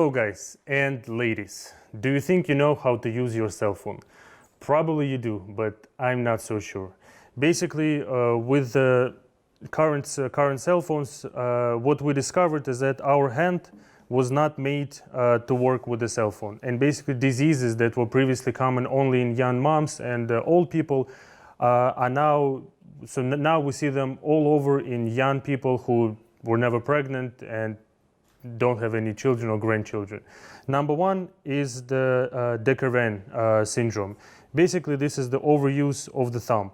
Hello guys and ladies, do you think you know how to use your cell phone? Probably you do, but I'm not so sure. Basically, with the current cell phones, what we discovered is that our hand was not made to work with the cell phone. And basically diseases that were previously common only in young moms and old people are now, so now we see them all over in young people who were never pregnant and don't have any children or grandchildren. Number one is the de Quervain syndrome. Basically, this is the overuse of the thumb.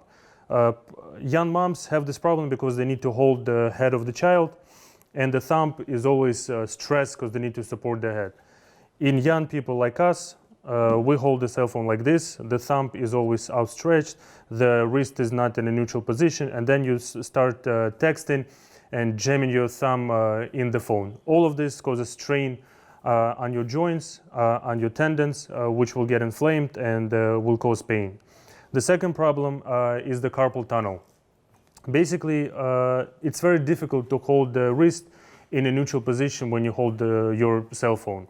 Young moms have this problem because they need to hold the head of the child, and the thumb is always stressed because they need to support the head. In young people like us, we hold the cell phone like this. The thumb is always outstretched. The wrist is not in a neutral position, and then you start texting and jamming your thumb in the phone. All of this causes strain on your joints, on your tendons, which will get inflamed and will cause pain. The second problem is the carpal tunnel. Basically, it's very difficult to hold the wrist in a neutral position when you hold your cell phone.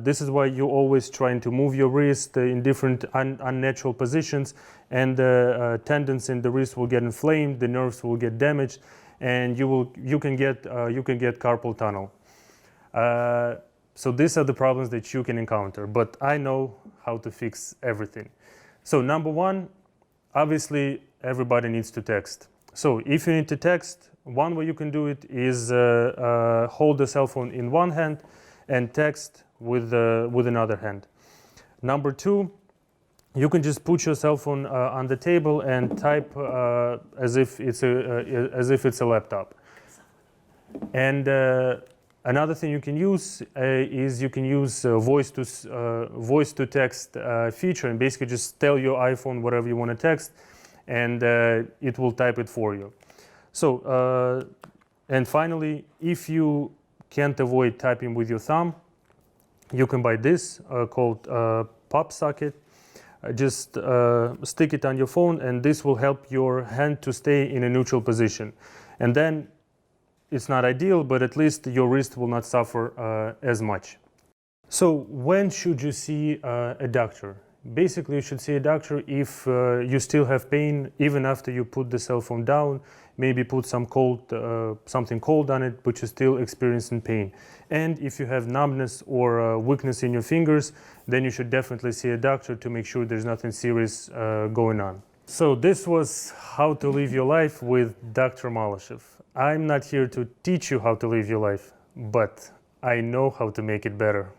This is why you're always trying to move your wrist in different unnatural positions, and the tendons in the wrist will get inflamed, the nerves will get damaged, and you can get carpal tunnel. So these are the problems that you can encounter, but I know how to fix everything. So number one, obviously everybody needs to text. So if you need to text, one way you can do it is hold the cell phone in one hand and text with another hand. Number two, you can just put your cell phone on the table and type as if it's a laptop. And another thing you can use is you can use voice to text feature, and basically just tell your iPhone whatever you want to text, and it will type it for you. So and finally, if you can't avoid typing with your thumb, you can buy this called pop socket. Just stick it on your phone, and this will help your hand to stay in a neutral position. And then it's not ideal, but at least your wrist will not suffer as much. So when should you see a doctor? Basically, you should see a doctor if you still have pain even after you put the cell phone down. Maybe put some something cold on it, but you're still experiencing pain. And if you have numbness or weakness in your fingers, then you should definitely see a doctor to make sure there's nothing serious going on. So this was How to Live Your Life with Dr. Malyshev. I'm not here to teach you how to live your life, but I know how to make it better.